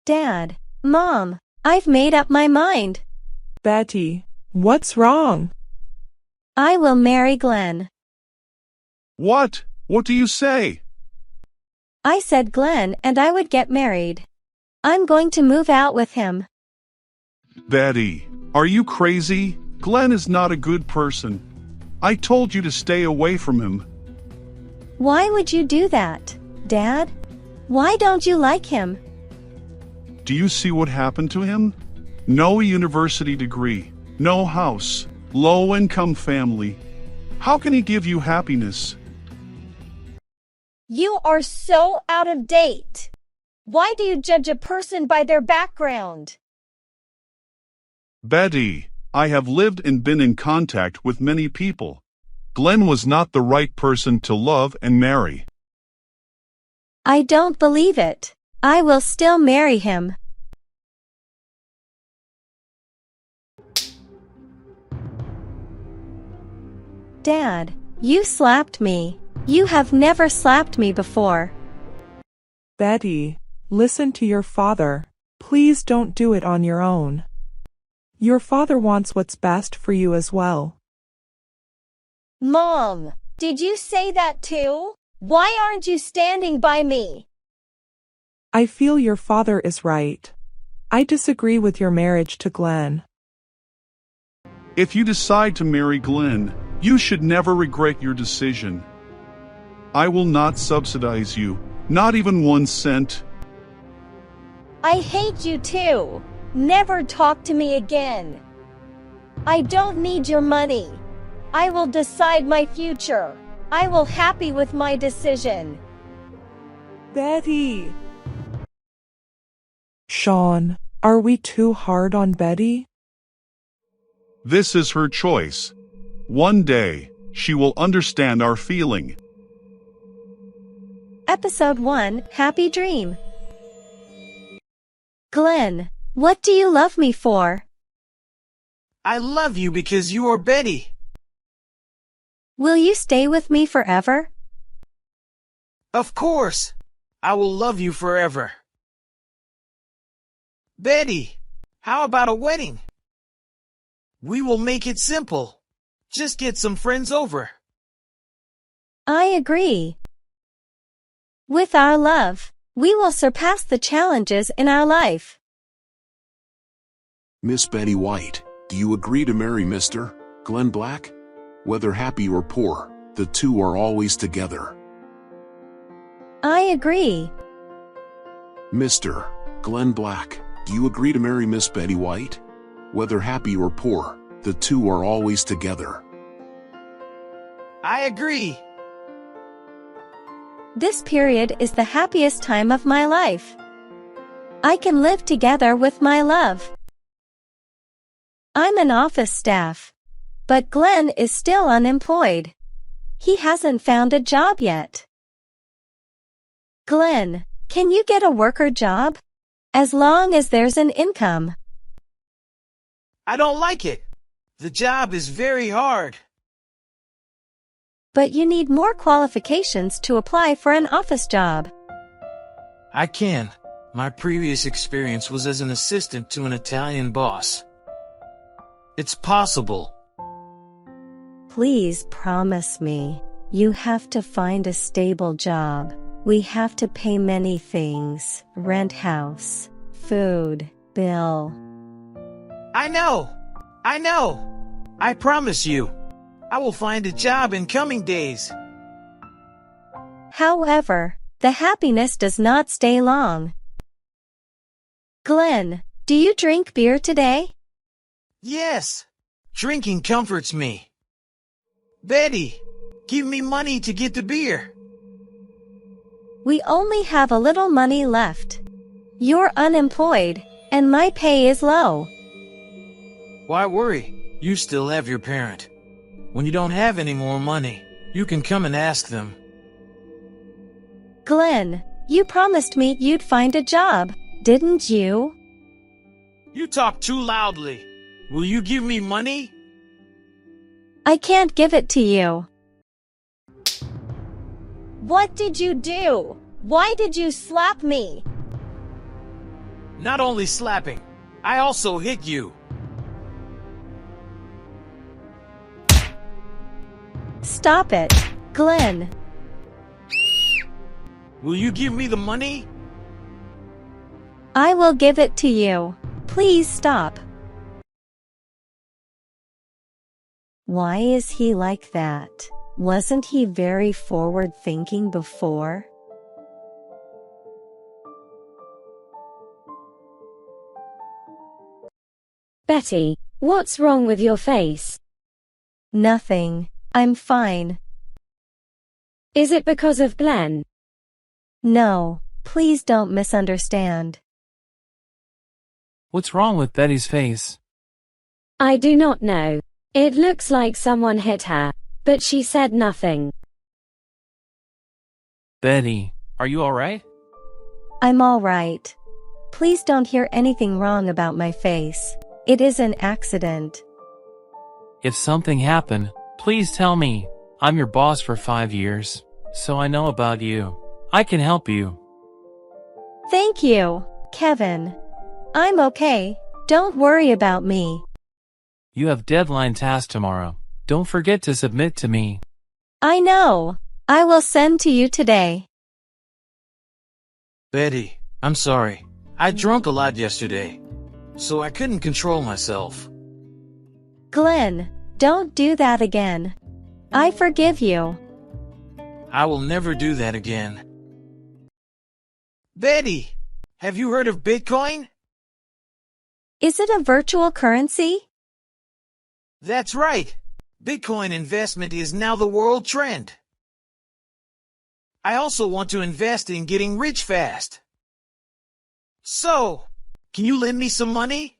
Dad, Mom, I've made up my mind. Betty, what's wrong? I will marry Glen. What? What do you say? I said Glen and I would get married. I'm going to move out with him. Betty, are you crazy? Glen is not a good person. I told you to stay away from him. Why would you do that, Dad? Why don't you like him? Do you see what happened to him? No university degree, no house, low-income family. How can he give you happiness? You are so out of date. Why do you judge a person by their background? Betty, I have lived and been in contact with many people. Glen was not the right person to love and marry. I don't believe it. I will still marry him. Dad, you slapped me. You have never slapped me before. Betty, listen to your father. Please don't do it on your own. Your father wants what's best for you as well. Mom, did you say that too? Why aren't you standing by me? I feel your father is right. I disagree with your marriage to Glen. If you decide to marry Glen, you should never regret your decision. I will not subsidize you, not even 1 cent. I hate you too. Never talk to me again. I don't need your money. I will decide my future. I will happy with my decision. Betty! Sean, are we too hard on Betty? This is her choice. One day, she will understand our feeling. Episode 1, Happy Dream. Glen, what do you love me for? I love you because you are Betty. Will you stay with me forever? Of course. I will love you forever. Betty, how about a wedding? We will make it simple. Just get some friends over. I agree. With our love, we will surpass the challenges in our life. Miss Betty White, do you agree to marry Mr. Glen Black? Whether happy or poor, the two are always together. I agree. Mr. Glen Black, do you agree to marry Miss Betty White? Whether happy or poor, the two are always together. I agree. This period is the happiest time of my life. I can live together with my love. I'm an office staff. But Glen is still unemployed. He hasn't found a job yet. Glen, can you get a worker job? As long as there's an income. I don't like it. The job is very hard. But you need more qualifications to apply for an office job. I can. My previous experience was as an assistant to an Italian boss. It's possible. Please promise me. You have to find a stable job. We have to pay many things. Rent, house, food, bill. I know. I promise you. I will find a job in coming days. However, the happiness does not stay long. Glen, do you drink beer today? Yes. Drinking comforts me. Betty, give me money to get the beer. We only have a little money left. You're unemployed, and my pay is low. Why worry? You still have your parent. When you don't have any more money, you can come and ask them. Glen, you promised me you'd find a job, didn't you? You talk too loudly. Will you give me money? I can't give it to you. What did you do? Why did you slap me? Not only slapping, I also hit you. Stop it, Glen. Will you give me the money? I will give it to you. Please stop. Why is he like that? Wasn't he very forward-thinking before? Betty, what's wrong with your face? Nothing. I'm fine. Is it because of Glen? No, please don't misunderstand. What's wrong with Betty's face? I do not know. It looks like someone hit her, but she said nothing. Betty, are you alright? I'm all right. Please don't hear anything wrong about my face. It is an accident. If something happened, please tell me. I'm your boss for 5 years, so I know about you. I can help you. Thank you, Kevin. I'm okay. Don't worry about me. You have deadline tasks tomorrow. Don't forget to submit to me. I know. I will send to you today. Betty, I'm sorry. I drank a lot yesterday, so I couldn't control myself. Glen, don't do that again. I forgive you. I will never do that again. Betty, have you heard of Bitcoin? Is it a virtual currency? That's right. Bitcoin investment is now the world trend. I also want to invest in getting rich fast. So, can you lend me some money?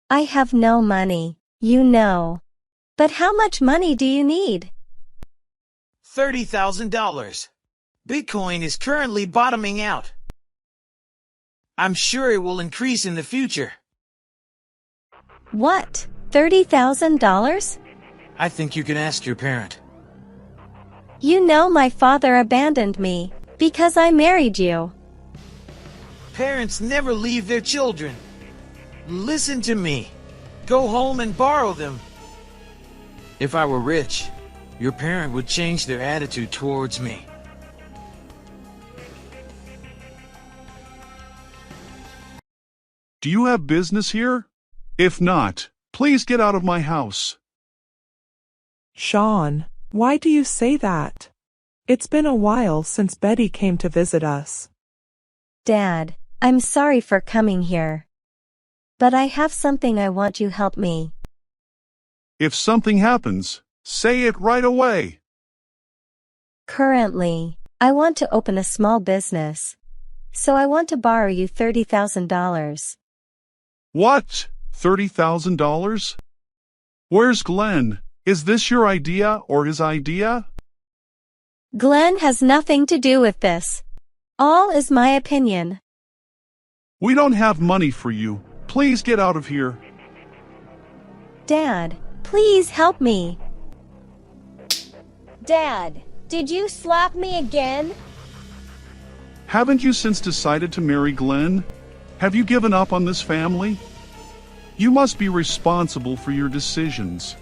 I have no money, you know. But how much money do you need? $30,000. Bitcoin is currently bottoming out. I'm sure it will increase in the future. What? $30,000? I think you can ask your parent. You know my father abandoned me because I married you. Parents never leave their children. Listen to me. Go home and borrow them. If I were rich, your parent would change their attitude towards me. Do you have business here? If not, please get out of my house. Sean, why do you say that? It's been a while since Betty came to visit us. Dad, I'm sorry for coming here. But I have something I want you help me. If something happens, say it right away. Currently, I want to open a small business. So I want to borrow you $30,000. What? $30,000? Where's Glen? Is this your idea or his idea? Glen has nothing to do with this. All is my opinion. We don't have money for you. Please get out of here. Dad, please help me. Dad, did you slap me again? Haven't you since decided to marry Glen? Have you given up on this family? You must be responsible for your decisions.